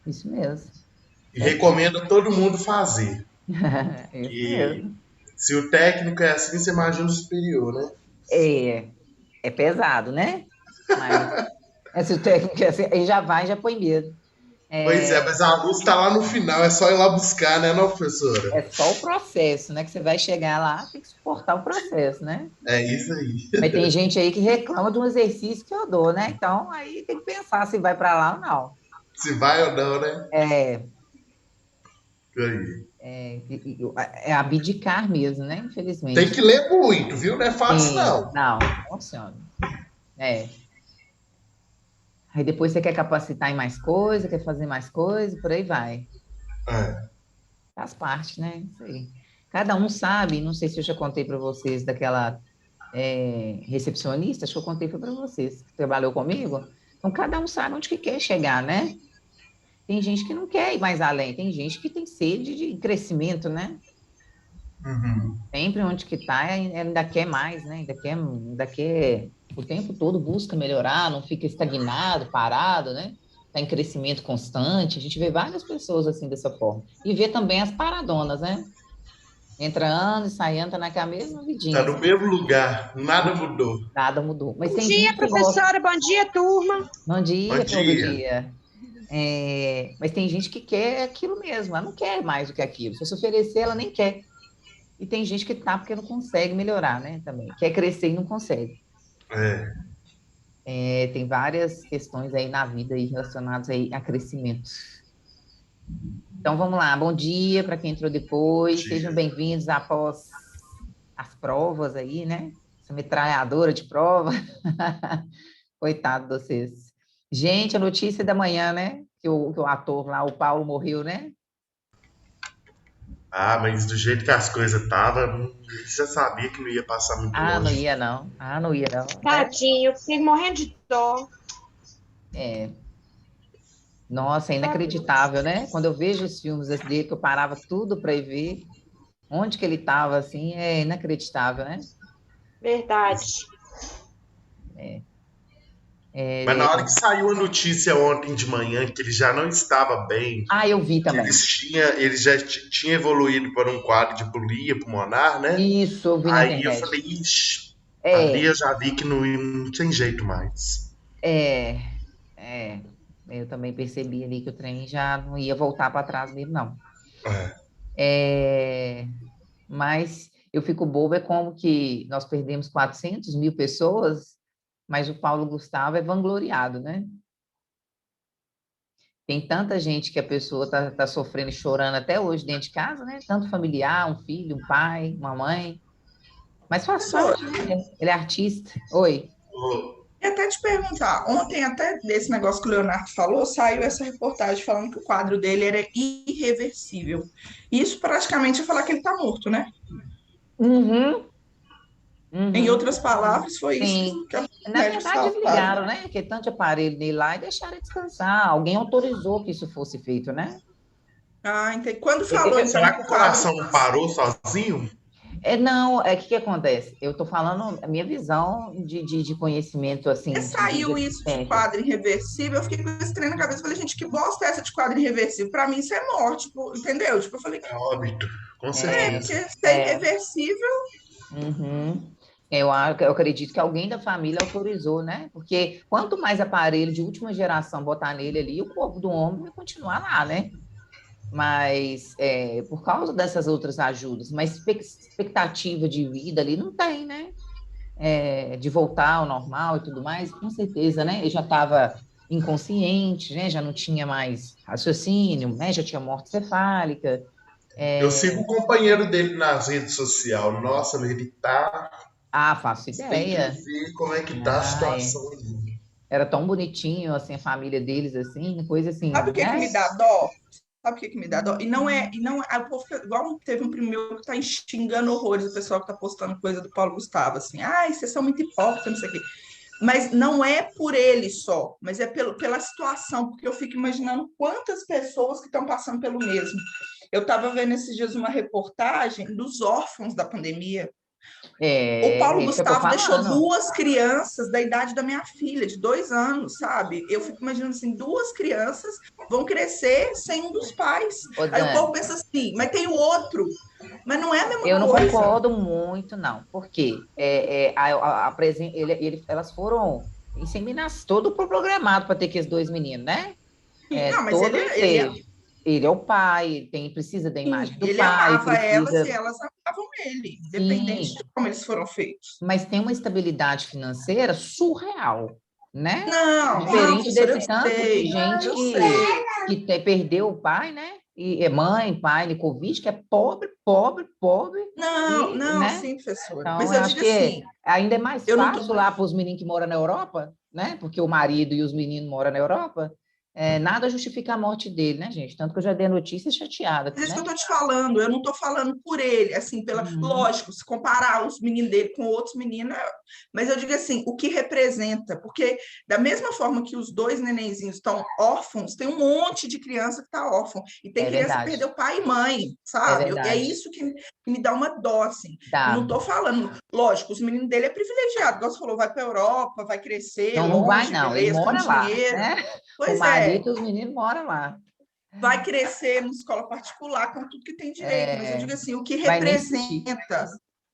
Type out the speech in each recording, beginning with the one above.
Isso mesmo. E Certinho. recomendo todo mundo fazer. Isso Que mesmo. se o técnico é assim, você imagina o superior, né? É, é pesado, né? Mas se o técnico é assim, aí já vai, já põe medo. Pois é, É, mas a luz está lá no final, é só ir lá buscar, né, não, professora? é só o processo, né? Que você vai chegar lá, tem que suportar o processo, né? É isso aí. Mas tem gente aí que reclama de um exercício que eu dou, né? Então aí tem que pensar se vai para lá ou não. Se vai ou não, né? É, Aí. é abdicar mesmo, né? Tem Infelizmente. que ler muito, viu? Não é fácil, Sim, não. não funciona. É. Aí depois você quer capacitar em mais coisa, quer fazer mais coisa, por aí vai. É. Faz parte, né? Isso aí. Cada um sabe, não sei se eu já contei para vocês daquela recepcionista, acho que eu contei para vocês, que trabalhou comigo. Então, cada um sabe onde que quer chegar, né? Tem gente que não quer ir mais além, tem gente que tem sede de crescimento, né? Uhum. Sempre onde que está, ainda quer mais, né? Ainda quer o tempo todo busca melhorar, não fica estagnado, parado, né? Está em crescimento constante. A gente vê várias pessoas assim dessa forma. E vê também as paradonas, né? Entra ano e sai ano, tá naquela mesma Tá vidinha, no assim, mesmo lugar, nada mudou. nada mudou. Mas Bom tem dia, gente que gosta. professora. Bom dia, turma. Bom Bom dia, flor do dia. dia. Mas tem gente que quer aquilo mesmo, ela não quer mais do que aquilo. Se você oferecer, ela nem quer. E tem gente que tá porque não consegue melhorar, né? Também. Quer crescer e não consegue. É, Tem várias questões aí na vida aí relacionadas aí a crescimento. Então vamos lá, bom dia para quem entrou depois, sejam dia. bem-vindos após as provas aí, né? Essa metralhadora de prova. Coitado de vocês. Gente, a notícia da manhã, né? Que o ator lá, o Paulo, morreu, né? Ah, mas do jeito que as coisas estavam, já sabia que não ia passar muito Ah, não longe. ia não. Ah, não ia não, né? Tadinho, fiquei morrendo de dó. É, nossa, é inacreditável, né? Quando eu vejo os filmes dele, que eu parava tudo para ir ver, onde que ele estava, assim, é inacreditável, né? Verdade. É, Mas na é, hora que saiu a notícia ontem de manhã que ele já não estava bem, Ah, eu vi que também. ele já tinha evoluído para um quadro de embolia pulmonar, né? Isso, eu vi na Aí eu internet. falei, ixi, ali É, eu já vi que não tem jeito mais. é, é. Eu também percebi ali que o trem já não ia voltar para trás mesmo, não. É. É, mas eu fico boba, é como que nós perdemos 400 mil pessoas, mas o Paulo Gustavo é vangloriado, né? Tem tanta gente que a pessoa tá sofrendo e chorando até hoje dentro de casa, né? Tanto familiar, um filho, um pai, uma mãe. Mas faz Professor, parte, né? Ele é artista. Oi. e até te perguntar, ontem até desse negócio que o Leonardo falou, saiu essa reportagem falando que o quadro dele era irreversível. Isso praticamente é falar que ele está morto, né? Uhum, Em uhum. outras palavras, foi isso Sim. que os Na médicos verdade, falaram. desligaram, né? Porque tanto aparelho dele lá e deixaram descansar. Alguém autorizou que isso fosse feito, né? Ah, entendi. Quando falou, É, então, Será que que o o quadro... coração não parou sozinho? não, o que acontece? Eu estou falando a minha visão de conhecimento, assim, de Saiu isso de assistência. quadro irreversível, eu fiquei com esse trem na cabeça. Falei, gente, que bosta é essa de quadro irreversível? Para mim, isso é morte, tipo, entendeu? Tipo, eu falei, É óbito, com É, certeza. porque se é é, irreversível, uhum. Eu acredito que alguém da família autorizou, né? Porque quanto mais aparelho de última geração botar nele ali, o corpo do homem vai continuar lá, né? Mas por causa dessas outras ajudas, mas expectativa de vida ali não tem, né? De voltar ao normal e tudo mais, com certeza, né? Ele já estava inconsciente, né? Já não tinha mais raciocínio, né? Já tinha morte cefálica. Eu sigo o companheiro dele nas redes sociais. Nossa, mas ele tá. Ah, faço Você tem que ideia. ver como é que tá a Ah, é. situação ali. Era tão bonitinho, assim, a família deles, assim, coisa sabe o assim, que que né? me dá dó? Sabe o que que me dá dó? O povo igual teve um primo meu que tá xingando horrores o pessoal que tá postando coisa do Paulo Gustavo, assim, ai, vocês são muito hipócritas, não sei o quê. Mas não é por ele só, mas é pela situação, porque eu fico imaginando quantas pessoas que estão passando pelo mesmo. Eu estava vendo esses dias uma reportagem dos órfãos da pandemia. O Paulo É isso que eu tô Gustavo deixou falando. 2 crianças da idade da minha filha, de 2 anos, sabe? Eu fico imaginando assim, 2 crianças vão crescer sem um dos pais. Ô, Aí o povo Dani, pensa assim, mas tem o outro. Mas não é a mesma eu não coisa. concordo muito, não. Por quê? Elas foram inseminadas, todo programado para ter aqueles dois meninos, né? Não, mas Todo o ensejo. Ele é o pai, precisa da imagem do ele pai, amava elas e precisa. elas amavam ele, independente Sim, de como eles foram feitos. mas tem uma estabilidade financeira surreal, né? Não, não, Diferente professora, desse tanto de gente eu sei. que perdeu o pai, né? E é mãe, pai de Covid, que é pobre, pobre, pobre, Não, e, não, né? sim, professora. Mas Então, eu eu acho digo que assim, ainda é mais eu não tô. fácil lá para os meninos que moram na Europa, né? Porque o marido e os meninos moram na Europa. Nada justifica a morte dele, né, gente? Tanto que eu já dei a notícia chateada, Mas é isso que eu né? estou te falando, eu não estou falando por ele, assim, Uhum. lógico, se comparar os meninos dele com outros meninos, mas eu digo assim, o que representa, porque da mesma forma que os 2 nenenzinhos estão órfãos, tem um monte de criança que está órfão, e tem É criança que verdade, perdeu pai e mãe, é sabe? É verdade. isso que me dá uma dó, assim. Eu não Dá. estou falando, lógico, os meninos dele é privilegiado, igual você falou, vai para a Europa, vai crescer Não, não vai, longe, não. Ele beleza, com mora lá, dinheiro. né? O Pois é, marido e os meninos moram lá. vai crescer numa escola particular com tudo que tem direito, mas eu É, digo assim, vai nem sentir.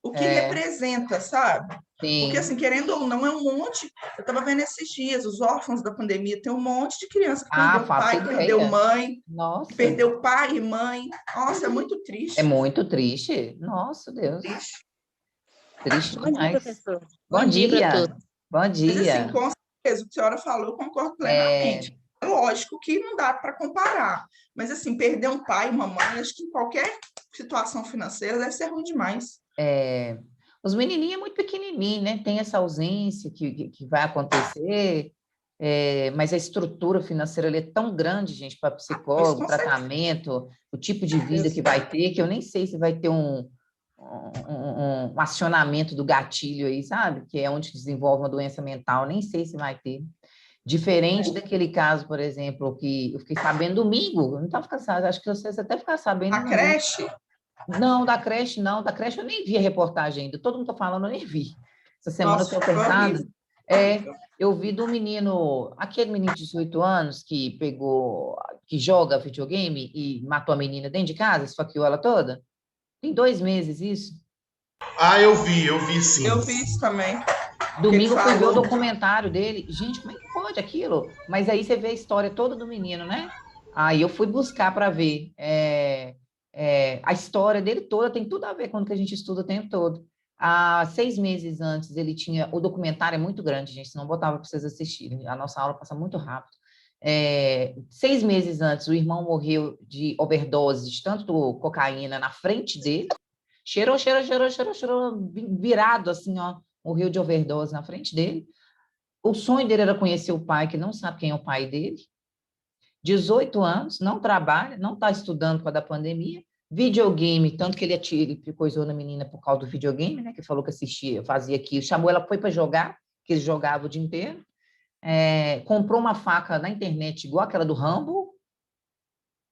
o que É, representa, sabe? Porque assim, sim. querendo ou não, é um monte. Eu estava vendo esses dias, os órfãos da pandemia, tem um monte de criança que Ah, perdeu faço pai, perdeu ideia. mãe, que Nossa, perdeu pai e mãe. Nossa, é muito é triste. muito triste. Nossa, Deus. Triste. Triste Bom dia, demais. professor. Bom Bom dia para dia. todos. Bom Mas assim, dia. com certeza, o que a senhora falou, eu concordo É, plenamente. É lógico que não dá para comparar, mas assim, perder um pai e uma mãe, acho que em qualquer situação financeira deve ser ruim demais. é, os menininhos é muito pequenininho, né? Tem essa ausência que vai acontecer, mas a estrutura financeira ali é tão grande, gente, para Isso psicólogo, com tratamento, o tipo de vida que certeza. vai ter, que eu nem sei se vai ter um acionamento do gatilho aí, sabe? Que é onde desenvolve uma doença mental, nem sei se vai ter. Diferente daquele caso, por exemplo, que eu fiquei sabendo domingo, eu não estava cansada, acho que vocês até ficaram sabendo A e não viu. creche, Não, da creche não, da creche eu nem vi a reportagem ainda, todo mundo está falando, eu nem vi. Essa semana eu nossa, estou foi apertada. horrível. Eu vi do menino, aquele menino de 18 anos que joga videogame e matou a menina dentro de casa, esfaqueou ela toda. Tem 2 meses isso. Ah, eu vi sim. Eu vi isso também, que ele Domingo eu fui ver o falou. documentário dele. Gente, como é que pode aquilo? Mas aí você vê a história toda do menino, né? Aí eu fui buscar para ver. A história dele toda tem tudo a ver com o que a gente estuda o tempo todo. Há 6 meses antes, ele tinha. O documentário é muito grande, gente, senão eu botava para vocês assistirem. A nossa aula passa muito rápido. 6 meses antes, o irmão morreu de overdose de tanto cocaína na frente dele. Cheirou, cheirou, cheirou, cheirou, cheirou, virado assim, ó. Morreu de overdose na frente dele. O sonho dele era conhecer o pai, que não sabe quem é o pai dele. 18 anos, não trabalha, não está estudando por causa da pandemia. Videogame, tanto que ele coisou na menina por causa do videogame, né? Que falou que assistia, fazia aquilo. Chamou ela, foi para jogar, que ele jogava o dia inteiro. Comprou uma faca na internet, igual aquela do Rambo,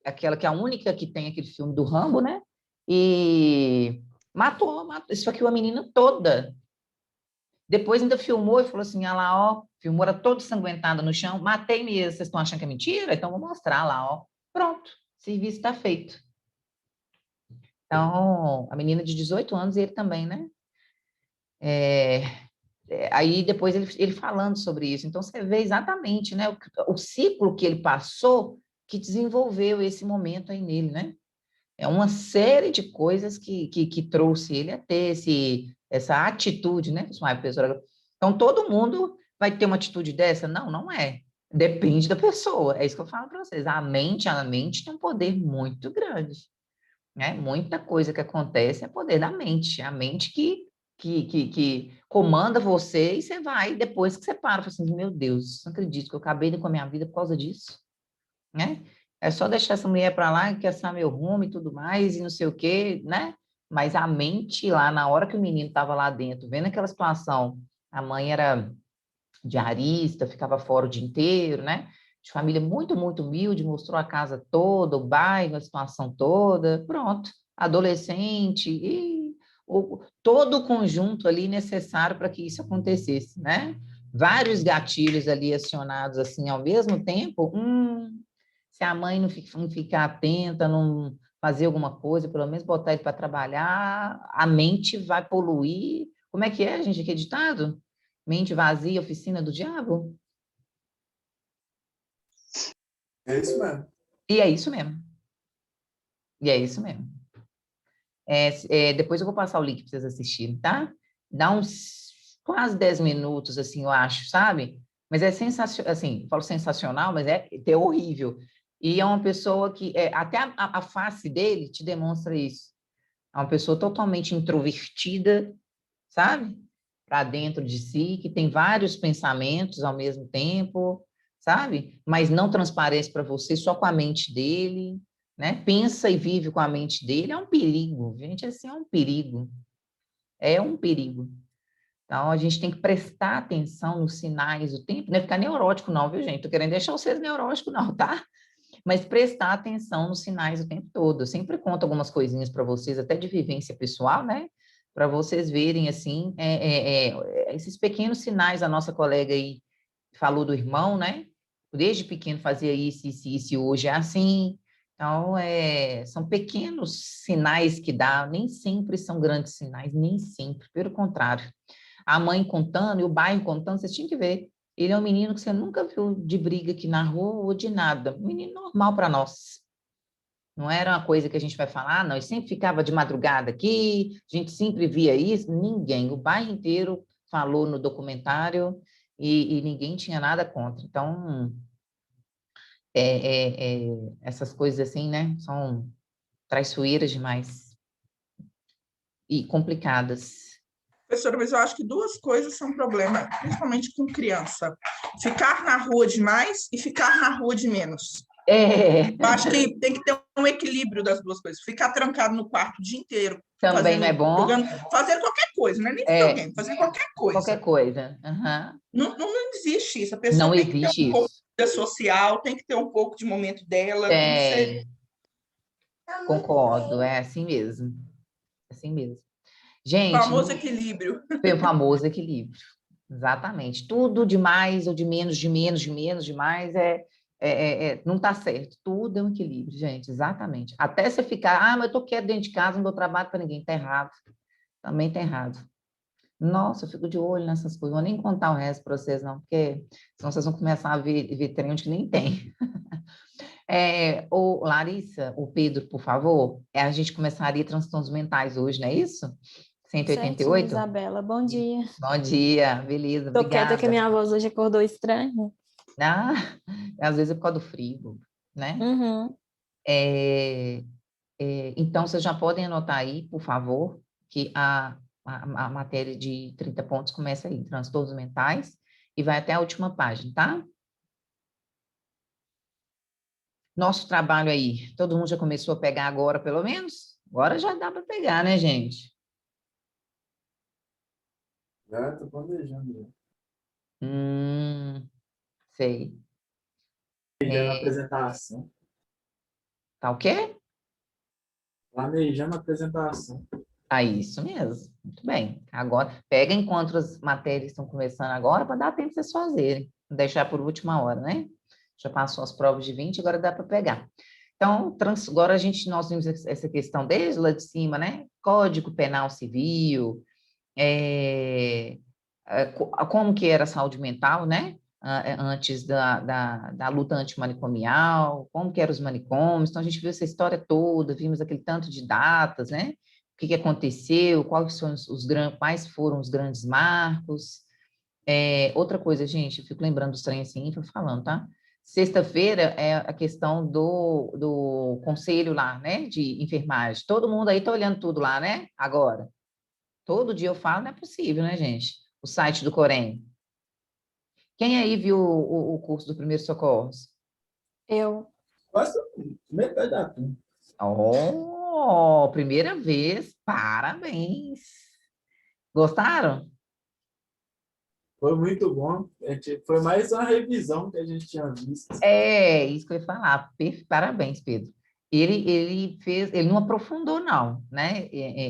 aquela que é a única que tem aquele filme do Rambo, né? E matou, isso aqui a menina toda. Depois ainda filmou e falou assim, ah lá, ó, filmou, era toda ensanguentada no chão, matei mesmo, vocês estão achando que é mentira? Então vou mostrar lá, ó. Pronto, serviço está feito. Então, a menina de 18 anos e ele também, né? Aí depois ele falando sobre isso. Então, você vê exatamente, né, o ciclo que ele passou que desenvolveu esse momento aí nele, né? É uma série de coisas que trouxe ele a ter essa atitude, né? Então, todo mundo vai ter uma atitude dessa? Não, não é. Depende da pessoa. É isso que eu falo para vocês. A mente tem um poder muito grande, né? Muita coisa que acontece é poder da mente. A mente que comanda você e você vai, depois que você para, fala assim, meu Deus, não acredito que eu acabei com a minha vida por causa disso, né? É só deixar essa mulher para lá, que essa meu rumo e tudo mais, e não sei o quê, né? Mas a mente lá, na hora que o menino estava lá dentro, vendo aquela situação, a mãe era diarista, ficava fora o dia inteiro, né? De família muito, muito humilde, mostrou a casa toda, o bairro, a situação toda, pronto. Adolescente, e todo o conjunto ali necessário para que isso acontecesse, né? Vários gatilhos ali acionados assim ao mesmo tempo. Se a mãe não ficar atenta, não fazer alguma coisa, pelo menos botar ele para trabalhar, a mente vai poluir. Como é que é, gente, aquele ditado? Mente vazia, oficina do diabo? É isso mesmo. E é isso mesmo. E é isso mesmo. Depois eu vou passar o link para vocês assistirem, tá? Dá uns quase 10 minutos, assim, eu acho, sabe? Mas é sensacional, assim, falo sensacional, mas é horrível. E é uma pessoa que, até a face dele te demonstra isso. É uma pessoa totalmente introvertida, sabe? Para dentro de si, que tem vários pensamentos ao mesmo tempo, sabe? Mas não transparece para você, só com a mente dele, né? Pensa e vive com a mente dele, é um perigo, gente, assim, é um perigo. É um perigo. Então, a gente tem que prestar atenção nos sinais o tempo, não é ficar neurótico não, viu, gente? Tô querendo deixar vocês neuróticos não, tá? Mas prestar atenção nos sinais o tempo todo. Eu sempre conto algumas coisinhas para vocês, até de vivência pessoal, né? Para vocês verem, assim, esses pequenos sinais. A nossa colega aí falou do irmão, né? Desde pequeno fazia isso, e hoje é assim. Então, são pequenos sinais que dá, nem sempre são grandes sinais, nem sempre, pelo contrário. A mãe contando e o bairro contando, vocês tinham que ver. Ele é um menino que você nunca viu de briga aqui na rua ou de nada. Um menino normal para nós. Não era uma coisa que a gente vai falar, não. Ele sempre ficava de madrugada aqui, a gente sempre via isso. Ninguém, o bairro inteiro falou no documentário e ninguém tinha nada contra. Então, essas coisas assim, né, são traiçoeiras demais e complicadas. Professora, mas eu acho que duas coisas são problema, principalmente com criança. Ficar na rua demais e ficar na rua de menos. Eu acho que tem que ter um equilíbrio das duas coisas. Ficar trancado no quarto o dia inteiro, também não é bom. Fazendo qualquer coisa, não é nem videogame, fazendo qualquer coisa. Qualquer coisa. Uhum. Não existe isso. A pessoa não tem existe que ter um pouco isso. de vida social, tem que ter um pouco de momento dela, tem que ser... Concordo, é assim mesmo. Assim mesmo. Gente, o famoso equilíbrio. O famoso equilíbrio. Exatamente. Tudo de mais ou de menos, demais, não está certo. Tudo é um equilíbrio, gente, exatamente. Até você ficar, mas eu estou quieto dentro de casa, não dou trabalho para ninguém, está errado. Também está errado. Nossa, eu fico de olho nessas coisas, não vou nem contar o resto para vocês, não, porque senão vocês vão começar a ver trem onde que nem tem. Larissa, o Pedro, por favor, a gente começaria transtornos mentais hoje, não é isso? 188? Certinho, Isabela. Bom dia. Bom dia, beleza, Tô obrigada. quieta que minha voz hoje acordou estranha. Às vezes é por causa do frio, né? Uhum. Então, vocês já podem anotar aí, por favor, que a matéria de 30 pontos começa aí, transtornos mentais, e vai até a última página, tá? Nosso trabalho aí, todo mundo já começou a pegar agora, pelo menos? Agora já dá para pegar, né, gente? Já estou planejando. Sei. Planejando a apresentação. Tá o quê? Planejando a apresentação. Isso mesmo. Muito bem. Agora, pega enquanto as matérias estão começando agora, para dar tempo de vocês fazerem. Não deixar por última hora, né? Já passou as provas de 20, agora dá para pegar. Então, agora nós vimos essa questão desde lá de cima, né? Código Penal Civil, como que era a saúde mental, né? Antes da luta antimanicomial, como que eram os manicômios. Então, a gente viu essa história toda, vimos aquele tanto de datas, né? O que aconteceu, quais foram os grandes marcos. Outra coisa, gente, eu fico lembrando dos trem assim, tô falando, tá? Sexta-feira é a questão do conselho lá, né, de enfermagem. Todo mundo aí tá olhando tudo lá, né, agora. Todo dia eu falo, não é possível, né, gente? O site do Corém. Quem aí viu o curso do Primeiros Socorros? Eu. Quase metade da turma. Primeira vez, parabéns. Gostaram? Foi muito bom. Foi mais uma revisão que a gente tinha visto. Isso que eu ia falar. Parabéns, Pedro. ele não aprofundou, não, né?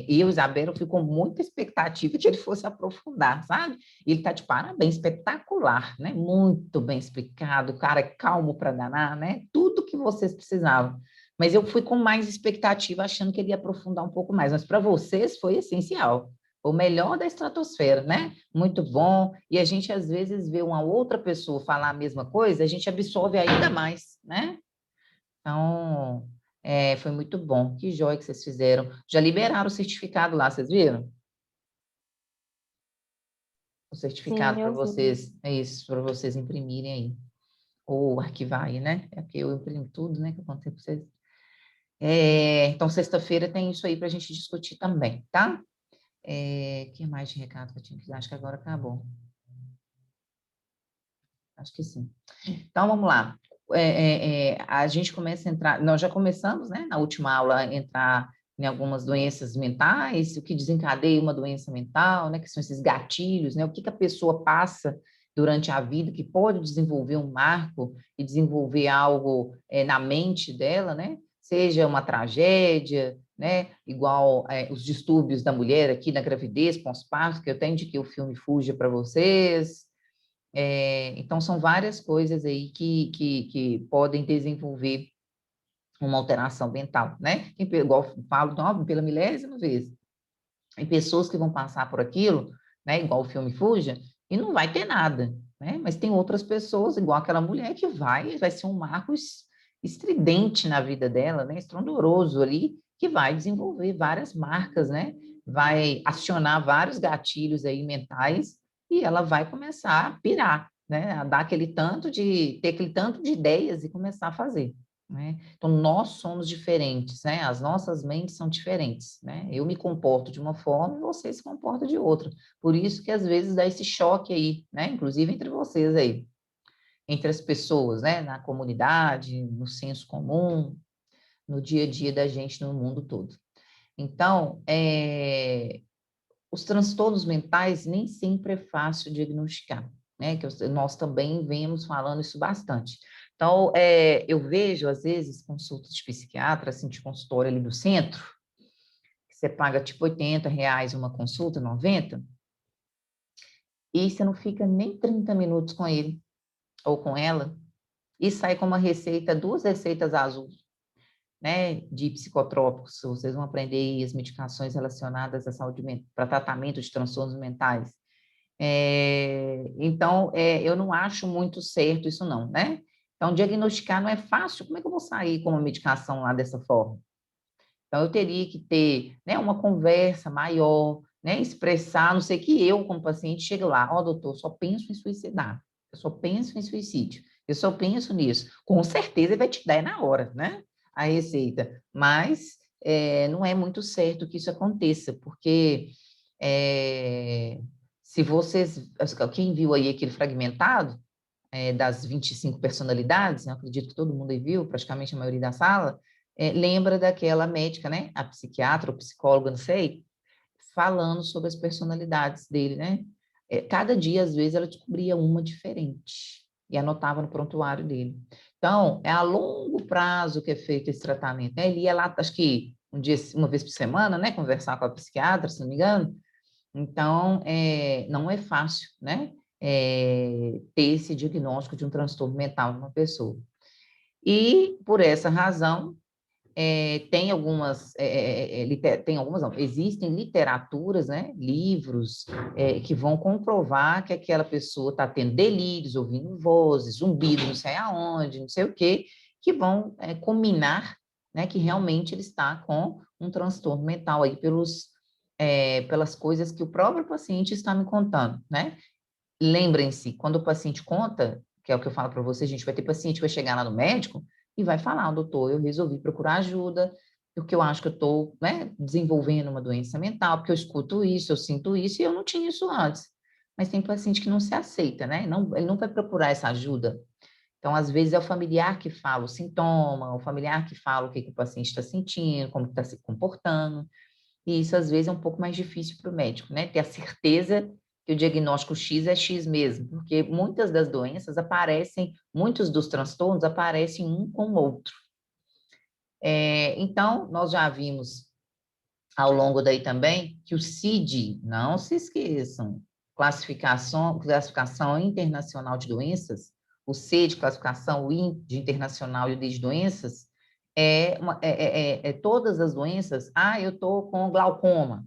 Eu, Isabela, fui com muita expectativa que ele fosse aprofundar, sabe? Ele está de parabéns, espetacular, né? Muito bem explicado, o cara é calmo para danar, né? Tudo que vocês precisavam. Mas eu fui com mais expectativa, achando que ele ia aprofundar um pouco mais. Mas para vocês foi essencial. O melhor da estratosfera, né? Muito bom. E a gente, às vezes, vê uma outra pessoa falar a mesma coisa, a gente absorve ainda mais, né? Então, foi muito bom. Que joia que vocês fizeram. Já liberaram o certificado lá, vocês viram? O certificado Sim, para eu vi. vocês, é isso, para vocês imprimirem aí. Ou arquivar aí, né? É porque eu imprimo tudo, né? Que eu contei para vocês. Então, sexta-feira tem isso aí para a gente discutir também, tá? Que mais de recado que eu tinha que dar? Acho que agora acabou. Acho que sim. Então, vamos lá. A gente começa a entrar, nós já começamos, né, na última aula, a entrar em algumas doenças mentais, o que desencadeia uma doença mental, né, que são esses gatilhos, né, o que a pessoa passa durante a vida, que pode desenvolver um marco e desenvolver algo na mente dela, né, seja uma tragédia, né, igual os distúrbios da mulher aqui na gravidez, pós-parto, que eu até indiquei o filme Fuja para vocês. Então, são várias coisas aí que podem desenvolver uma alteração mental, né? Igual eu falo, pela milésima vez, tem pessoas que vão passar por aquilo, né? Igual o filme Fuja, e não vai ter nada, né? Mas tem outras pessoas, igual aquela mulher, que vai ser um marco estridente na vida dela, né? Estrondoroso ali, que vai desenvolver várias marcas, né? Vai acionar vários gatilhos aí mentais e ela vai começar a pirar, né? A dar ter aquele tanto de ideias e começar a fazer. Né? Então, nós somos diferentes, né? As nossas mentes são diferentes, né? Eu me comporto de uma forma e você se comporta de outra. Por isso que, às vezes, dá esse choque aí, né? Inclusive entre vocês aí, entre as pessoas, né? Na comunidade, no senso comum, no dia a dia da gente no mundo todo. Então, os transtornos mentais nem sempre é fácil diagnosticar, né? Que nós também vemos falando isso bastante. Então, eu vejo, às vezes, consultas de psiquiatra, assim, de consultório ali do centro, que você paga, tipo, R$ 80 uma consulta, 90, e você não fica nem 30 minutos com ele ou com ela, e sai com uma receita, 2 receitas azuis, né, de psicotrópicos. Vocês vão aprender aí as medicações relacionadas à saúde mental, para tratamento de transtornos mentais. Então, eu não acho muito certo isso não, né? Então, diagnosticar não é fácil. Como é que eu vou sair com uma medicação lá dessa forma? Então, eu teria que ter, né, uma conversa maior, né, expressar, não sei que eu, como paciente, chego lá, doutor, só penso em suicidar, eu só penso em suicídio, eu só penso nisso. Com certeza ele vai te dar na hora, né, a receita, mas não é muito certo que isso aconteça, porque se vocês, quem viu aí aquele fragmentado, das 25 personalidades, eu acredito que todo mundo aí viu, praticamente a maioria da sala, lembra daquela médica, né, a psiquiatra ou psicóloga, não sei, falando sobre as personalidades dele, né? Cada dia, às vezes, ela descobria uma diferente e anotava no prontuário dele. Então, é a longo prazo que é feito esse tratamento, né? Ele ia lá, acho que uma vez por semana, né, conversar com a psiquiatra, se não me engano. Então, não é fácil, né? Ter esse diagnóstico de um transtorno mental numa pessoa. E, por essa razão, tem algumas, não, existem literaturas, né, livros, que vão comprovar que aquela pessoa está tendo delírios, ouvindo vozes, zumbido, não sei aonde, não sei o quê, que vão combinar, né, que realmente ele está com um transtorno mental aí pelas coisas que o próprio paciente está me contando, né? Lembrem-se, quando o paciente conta, que é o que eu falo para vocês, a gente vai ter paciente que vai chegar lá no médico e vai falar, doutor, eu resolvi procurar ajuda, porque eu acho que eu estou, né, desenvolvendo uma doença mental, porque eu escuto isso, eu sinto isso, e eu não tinha isso antes. Mas tem paciente que não se aceita, né? Não, ele não vai procurar essa ajuda. Então, às vezes, é o familiar que fala o sintoma, o familiar que fala o que o paciente está sentindo, como está se comportando. E isso, às vezes, é um pouco mais difícil para o médico, né? Ter a certeza que o diagnóstico X é X mesmo, porque muitas das doenças aparecem, muitos dos transtornos aparecem um com o outro. Então, nós já vimos ao longo daí também que o CID, não se esqueçam, classificação internacional de doenças, o C de classificação, o I de internacional e o D de doenças, todas as doenças. Eu estou com glaucoma,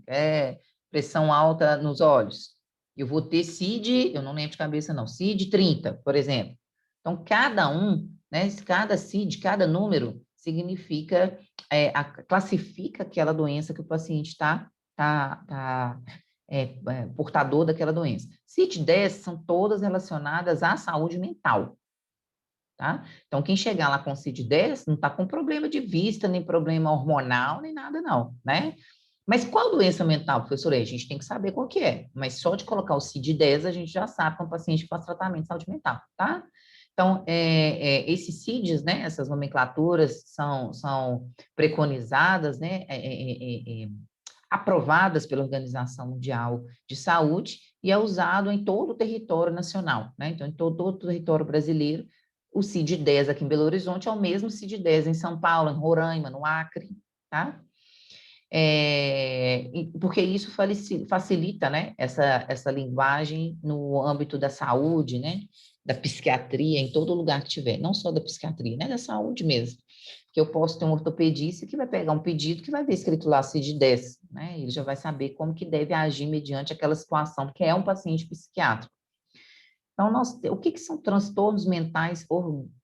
pressão alta nos olhos. Eu vou ter CID, eu não lembro de cabeça não, CID 30, por exemplo. Então, cada um, né, cada CID, cada número, significa, classifica aquela doença que o paciente está portador daquela doença. CID-10 são todas relacionadas à saúde mental. Tá? Então, quem chegar lá com CID-10 não está com problema de vista, nem problema hormonal, nem nada não, né? Mas qual doença mental, professora? A gente tem que saber qual que é. Mas só de colocar o CID-10, a gente já sabe que é um paciente que faz tratamento de saúde mental, tá? Então, esses CIDs, né, essas nomenclaturas são preconizadas, né, aprovadas pela Organização Mundial de Saúde e é usado em todo o território nacional, né? Então, em todo o território brasileiro, o CID-10 aqui em Belo Horizonte é o mesmo CID-10 em São Paulo, em Roraima, no Acre, tá? Porque isso facilita, né, essa linguagem no âmbito da saúde, né, da psiquiatria, em todo lugar que tiver, não só da psiquiatria, né, da saúde mesmo. Porque eu posso ter um ortopedista que vai pegar um pedido que vai ver escrito lá CID-10, né, ele já vai saber como que deve agir mediante aquela situação, porque é um paciente psiquiátrico. Então, o que são transtornos mentais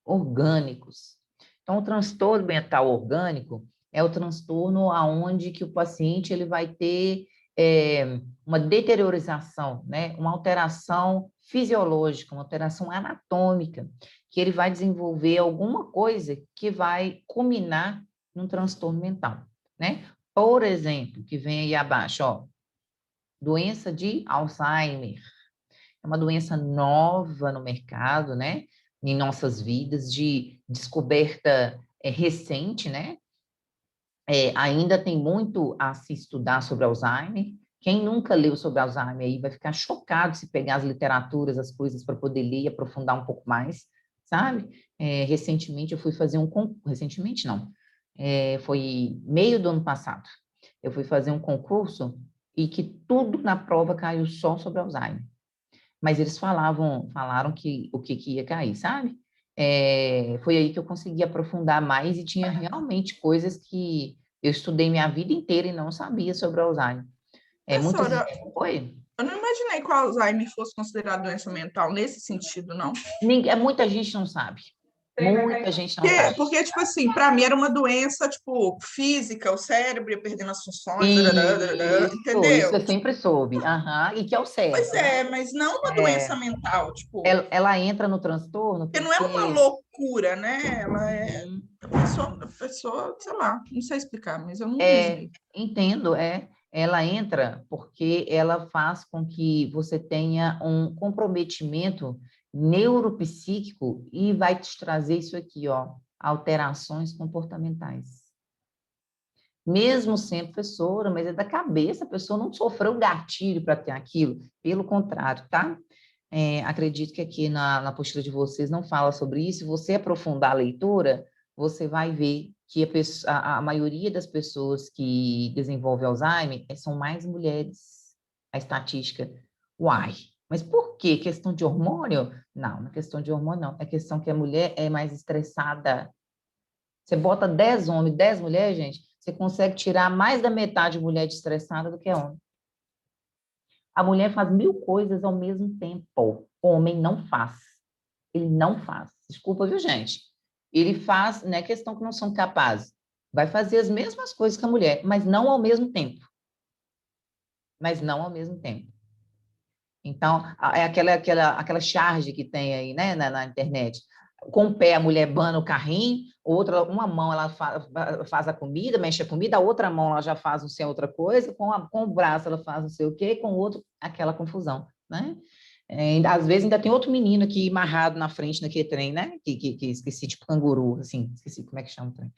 orgânicos? Então, o transtorno mental orgânico é o transtorno aonde que o paciente ele vai ter uma deteriorização, né? Uma alteração fisiológica, uma alteração anatômica, que ele vai desenvolver alguma coisa que vai culminar num transtorno mental, né? Por exemplo, que vem aí abaixo, ó, doença de Alzheimer. É uma doença nova no mercado, né? Em nossas vidas, de descoberta recente, né? Ainda tem muito a se estudar sobre Alzheimer. Quem nunca leu sobre Alzheimer aí vai ficar chocado se pegar as literaturas, as coisas para poder ler e aprofundar um pouco mais, sabe? Recentemente eu fui fazer recentemente não, foi meio do ano passado. Eu fui fazer um concurso e que tudo na prova caiu só sobre Alzheimer. Mas eles falaram que o que ia cair, sabe? Foi aí que eu consegui aprofundar mais e tinha realmente coisas que eu estudei minha vida inteira e não sabia sobre o Alzheimer. Professora, Oi? eu não imaginei que o Alzheimer fosse considerado doença mental nesse sentido, não. Muita gente não sabe. Muita gente não sabe. Porque, tipo assim, para mim era uma doença, tipo, física, o cérebro ia perdendo as funções, entendeu? Isso eu sempre soube. E que é o certo. Pois mas não uma doença mental, tipo... Ela entra no transtorno porque não é uma loucura, né? Ela é... A pessoa, sei lá, não sei explicar, mas eu não entendo, ela entra porque ela faz com que você tenha um comprometimento neuropsíquico e vai te trazer isso aqui, ó, alterações comportamentais. Mesmo sendo professora, mas é da cabeça, a pessoa não sofreu gatilho para ter aquilo, pelo contrário, tá? Acredito que aqui na apostila de vocês não fala sobre isso. Se você aprofundar a leitura, você vai ver que a maioria das pessoas que desenvolvem Alzheimer são mais mulheres, a estatística. Uai, mas por quê? Questão de hormônio? Não é questão de hormônio, não. É questão que a mulher é mais estressada. Você bota 10 homens, 10 mulheres, gente, você consegue tirar mais da metade de mulher estressada do que homem. A mulher faz 1000 coisas ao mesmo tempo. O homem não faz. Ele não faz. Desculpa, viu, gente? Ele faz, não é questão que não são capazes. Vai fazer as mesmas coisas que a mulher, mas não ao mesmo tempo. Mas não ao mesmo tempo. Então, é aquela charge que tem aí, né, na internet. Com o pé, a mulher bana o carrinho, uma mão ela faz a comida, mexe a comida, a outra mão ela já faz não sei outra coisa, com o braço ela faz não sei o quê, com o outro, aquela confusão, né? Às vezes ainda tem outro menino aqui amarrado na frente naquele trem, né? Que esqueci, tipo canguru, assim, esqueci como é que chama o trem.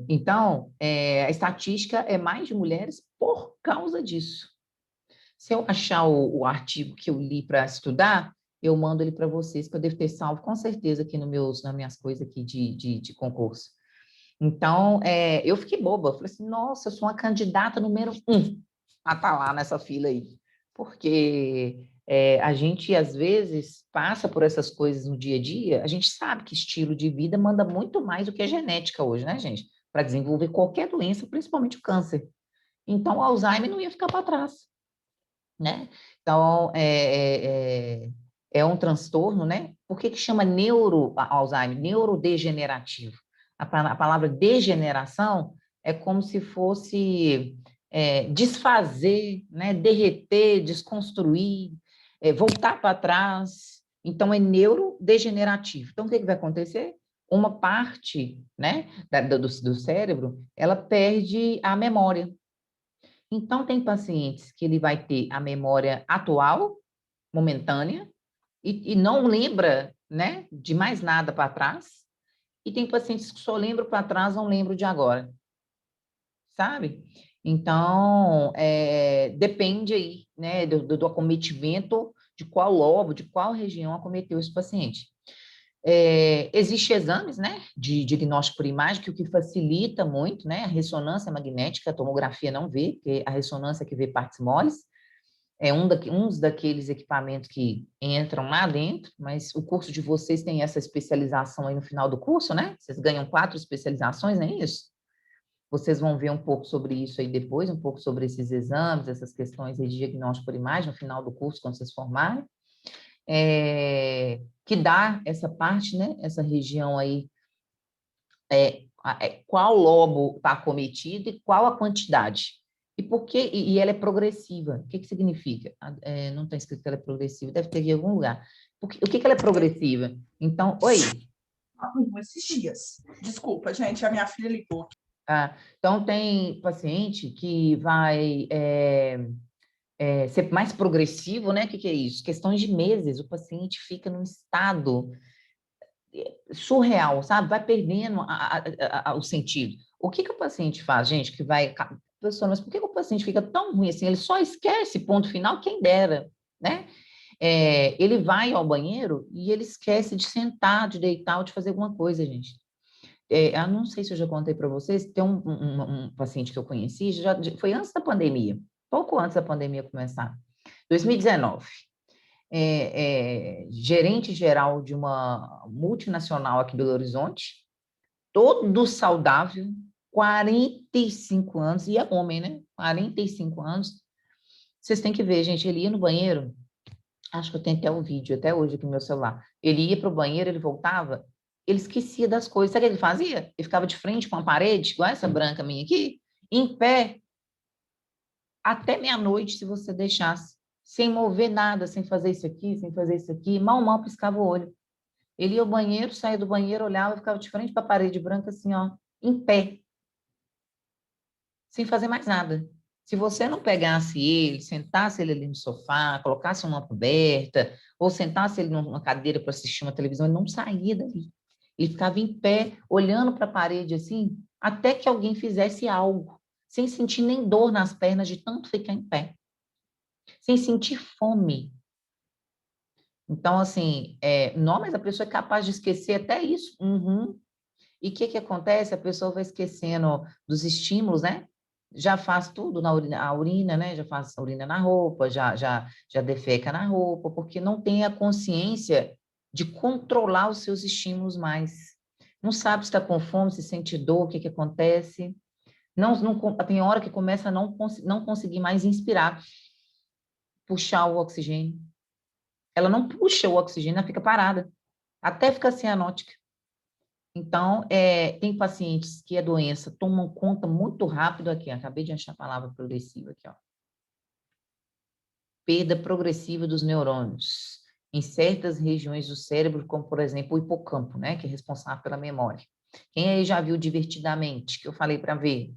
Então, a estatística é mais de mulheres por causa disso. Se eu achar o artigo que eu li para estudar, eu mando ele para vocês, que eu devo ter salvo com certeza aqui nas minhas coisas aqui de concurso. Então, eu fiquei boba. Falei assim, nossa, eu sou uma candidata número 1 a estar lá nessa fila aí. Porque a gente, às vezes, passa por essas coisas no dia a dia, a gente sabe que estilo de vida manda muito mais do que a genética hoje, né, gente? Para desenvolver qualquer doença, principalmente o câncer. Então, o Alzheimer não ia ficar para trás, né? Então, é um transtorno, né? Por que chama Alzheimer? Neurodegenerativo. A palavra degeneração é como se fosse desfazer, né? Derreter, desconstruir, voltar para trás. Então, é neurodegenerativo. Então, o que vai acontecer? Uma parte, né, do cérebro, ela perde a memória. Então, tem pacientes que ele vai ter a memória atual, momentânea, e não lembra, né, de mais nada para trás, e tem pacientes que só lembram para trás, não lembram de agora, sabe? Então, depende aí, né, do acometimento, de qual lobo, de qual região acometeu esse paciente. Existem exames, né, de diagnóstico por imagem, que o que facilita muito, né, a ressonância magnética, a tomografia não vê, porque a ressonância que vê partes moles, é uns daqueles equipamentos que entram lá dentro, mas o curso de vocês tem essa especialização aí no final do curso, né? Vocês ganham 4 especializações, não é isso? Vocês vão ver um pouco sobre isso aí depois, um pouco sobre esses exames, essas questões aí de diagnóstico por imagem no final do curso, quando vocês formarem. Que dá essa parte, né? Essa região aí, qual lobo está acometido e qual a quantidade. E por que? E ela é progressiva. O que significa? Não está escrito que ela é progressiva, deve ter em algum lugar. O que ela é progressiva? Então, oi. Esses dias. Desculpa, gente, a minha filha ligou. Então, tem paciente que vai ser mais progressivo, né? O que é isso? Questões de meses, o paciente fica num estado surreal, sabe? Vai perdendo o sentido. O que o paciente faz, gente, que vai... Pessoal, mas por que o paciente fica tão ruim assim? Ele só esquece, ponto final, quem dera, né? Ele vai ao banheiro e ele esquece de sentar, de deitar ou de fazer alguma coisa, gente. Eu não sei se eu já contei para vocês, tem um paciente que eu conheci, foi antes da pandemia, pouco antes da pandemia começar, 2019. Gerente geral de uma multinacional aqui em Belo Horizonte, todo saudável, 45 anos, e é homem, né? 45 anos. Vocês têm que ver, gente, ele ia no banheiro, acho que eu tenho até o vídeo, até hoje aqui no meu celular. Ele ia para o banheiro, ele voltava, ele esquecia das coisas. Sabe o que ele fazia? Ele ficava de frente com a parede, igual essa branca minha aqui, em pé, até meia-noite, se você deixasse, sem mover nada, sem fazer isso aqui, mal piscava o olho. Ele ia ao banheiro, saía do banheiro, olhava, ficava de frente para a parede branca, assim, ó, em pé, sem fazer mais nada. Se você não pegasse ele, sentasse ele ali no sofá, colocasse uma coberta, ou sentasse ele numa cadeira para assistir uma televisão, ele não saía dali. Ele ficava em pé, olhando para a parede assim, até que alguém fizesse algo, sem sentir nem dor nas pernas de tanto ficar em pé, sem sentir fome. Então, assim, não, mas a pessoa é capaz de esquecer até isso. Uhum. E o que acontece? A pessoa vai esquecendo dos estímulos, né? Já faz tudo na urina, né? Já faz a urina na roupa, já defeca na roupa, porque não tem a consciência de controlar os seus estímulos mais. Não sabe se está com fome, se sente dor, o que acontece. Tem hora que começa a não conseguir mais inspirar, puxar o oxigênio. Ela não puxa o oxigênio, ela fica parada, até ficar cianótica. Então, tem pacientes que a doença toma conta muito rápido aqui, acabei de achar a palavra progressiva aqui, ó. Perda progressiva dos neurônios em certas regiões do cérebro, como, por exemplo, o hipocampo, né, que é responsável pela memória. Quem aí já viu Divertidamente, que eu falei para ver?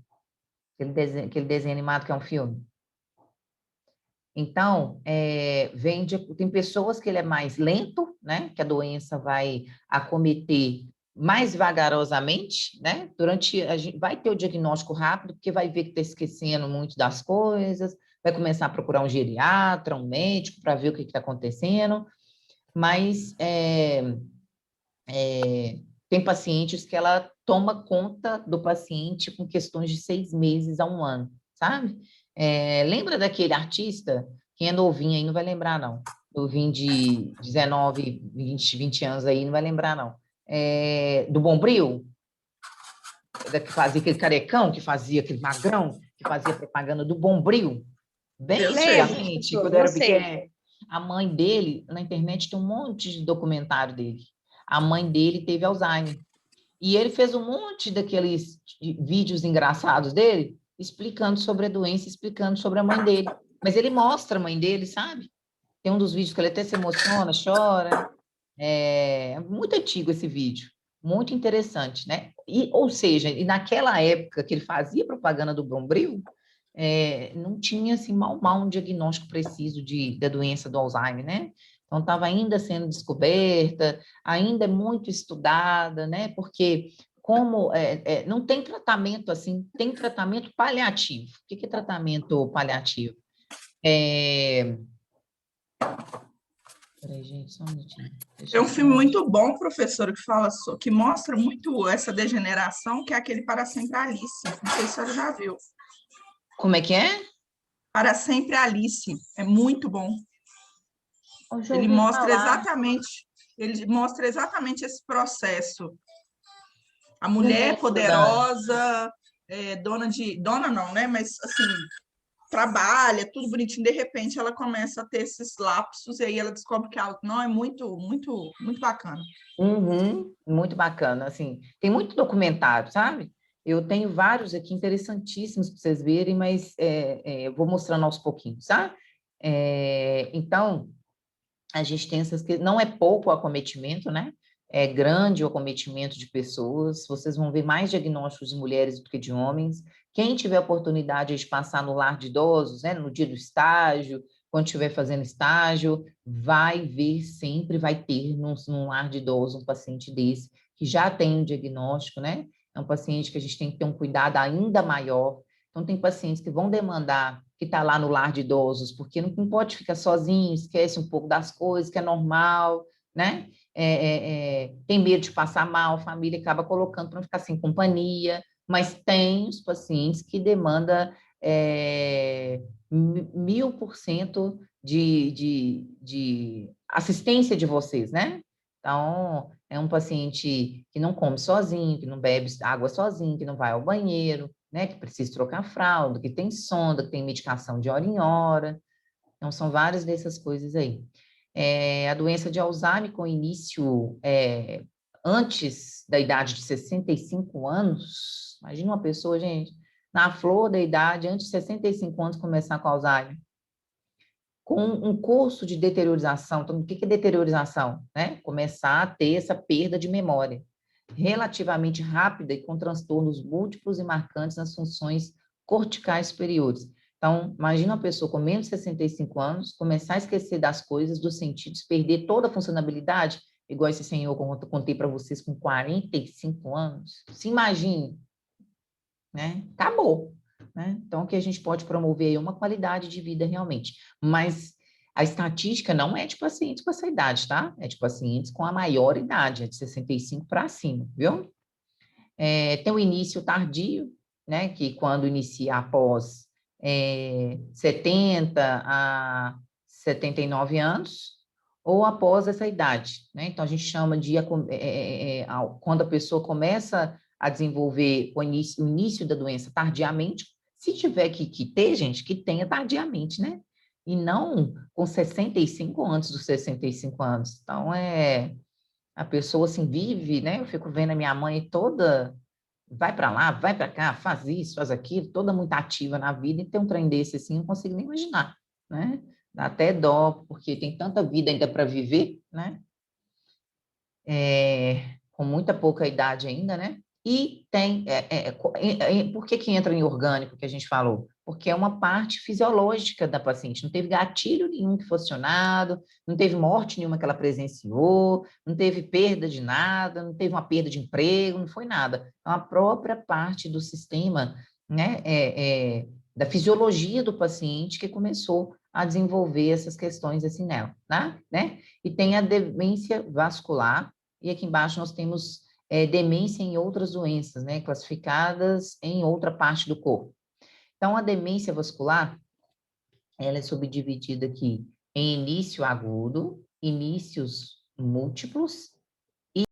Aquele desenho animado que é um filme. Então, tem pessoas que ele é mais lento, né, que a doença vai acometer mais vagarosamente, né? A gente vai ter o diagnóstico rápido, porque vai ver que está esquecendo muito das coisas, vai começar a procurar um geriatra, um médico, para ver o que está acontecendo, mas tem pacientes que ela toma conta do paciente com questões de 6 meses a 1 ano, sabe? Lembra daquele artista? Quem é novinho aí não vai lembrar, não. Novinho de 19, 20 anos aí não vai lembrar, não. Do Bombril? Que fazia aquele carecão, que fazia aquele magrão, que fazia propaganda do Bombril. Bem Eu antigamente, sei, quando eu era eu sei. pequena. A mãe dele, na internet tem um monte de documentário dele. A mãe dele teve Alzheimer. E ele fez um monte daqueles vídeos engraçados dele, explicando sobre a doença, explicando sobre a mãe dele. Mas ele mostra a mãe dele, sabe? Tem um dos vídeos que ele até se emociona, chora. É muito antigo esse vídeo. Muito interessante, né? Ou seja, e naquela época que ele fazia propaganda do Bombril, não tinha, assim, mal um diagnóstico preciso da doença do Alzheimer, né? Então, estava ainda sendo descoberta, ainda é muito estudada, né? Porque como não tem tratamento assim, tem tratamento paliativo. O que é tratamento paliativo? Peraí, gente, só um minutinho. É um filme muito bom, professor, que mostra muito essa degeneração, que é aquele Para Sempre Alice. Não sei se a senhora já viu. Como é que é? Para Sempre Alice. É muito bom. Ele mostra exatamente esse processo. A mulher poderosa, dona não, né? Mas assim, trabalha, tudo bonitinho, de repente ela começa a ter esses lapsos e aí ela descobre que ela não é muito, muito, muito bacana. Muito bacana, assim, tem muito documentário, sabe? Eu tenho vários aqui interessantíssimos para vocês verem, mas eu vou mostrando aos pouquinhos, tá? Então, a gente tem não é pouco o acometimento, né? É grande o acometimento de pessoas, vocês vão ver mais diagnósticos de mulheres do que de homens. Quem tiver oportunidade de passar no lar de idosos, né, no dia do estágio, quando estiver fazendo estágio, vai ver sempre, vai ter num lar de idosos um paciente desse, que já tem um diagnóstico, né? É um paciente que a gente tem que ter um cuidado ainda maior. Então, tem pacientes que vão demandar que está lá no lar de idosos, porque não pode ficar sozinho, esquece um pouco das coisas, que é normal, né? Tem medo de passar mal, a família acaba colocando para não ficar sem companhia, mas tem os pacientes que demandam 1000% de assistência de vocês, né? Então, é um paciente que não come sozinho, que não bebe água sozinho, que não vai ao banheiro, né? Que precisa trocar fralda, que tem sonda, que tem medicação de hora em hora. Então, são várias dessas coisas aí. A doença de Alzheimer, com início antes da idade de 65 anos, imagina uma pessoa, gente, na flor da idade, antes de 65 anos, começar com Alzheimer, com um curso de deteriorização. Então, o que é deteriorização? Né? Começar a ter essa perda de memória relativamente rápida e com transtornos múltiplos e marcantes nas funções corticais superiores. Então, imagina uma pessoa com menos de 65 anos começar a esquecer das coisas, dos sentidos, perder toda a funcionalidade, igual esse senhor que eu contei para vocês com 45 anos. Se imagine, né? Acabou. Né? Então, o que a gente pode promover é uma qualidade de vida realmente. Mas a estatística não é de pacientes com essa idade, tá? É de pacientes com a maior idade, é de 65 para cima, viu? Tem o início tardio, né? Que quando inicia após 70 a 79 anos, ou após essa idade, né? Então, a gente chama de quando a pessoa começa a desenvolver o início da doença tardiamente. Se tiver que ter, gente, que tenha tardiamente, né? E não com 65 antes dos 65 anos. Então, a pessoa, assim, vive, né? Eu fico vendo a minha mãe toda, vai para lá, vai para cá, faz isso, faz aquilo, toda muito ativa na vida, e ter um trem desse, assim, não consigo nem imaginar, né? Dá até dó, porque tem tanta vida ainda para viver, né? Com muita pouca idade ainda, né? E tem, por que entra em orgânico, que a gente falou? Porque é uma parte fisiológica da paciente, não teve gatilho nenhum que foi acionado, não teve morte nenhuma que ela presenciou, não teve perda de nada, não teve uma perda de emprego, não foi nada. É uma própria parte do sistema, né, da fisiologia do paciente que começou a desenvolver essas questões assim nela, né? E tem a demência vascular, e aqui embaixo nós temos demência em outras doenças, né, classificadas em outra parte do corpo. Então, a demência vascular, ela é subdividida aqui em início agudo, inícios múltiplos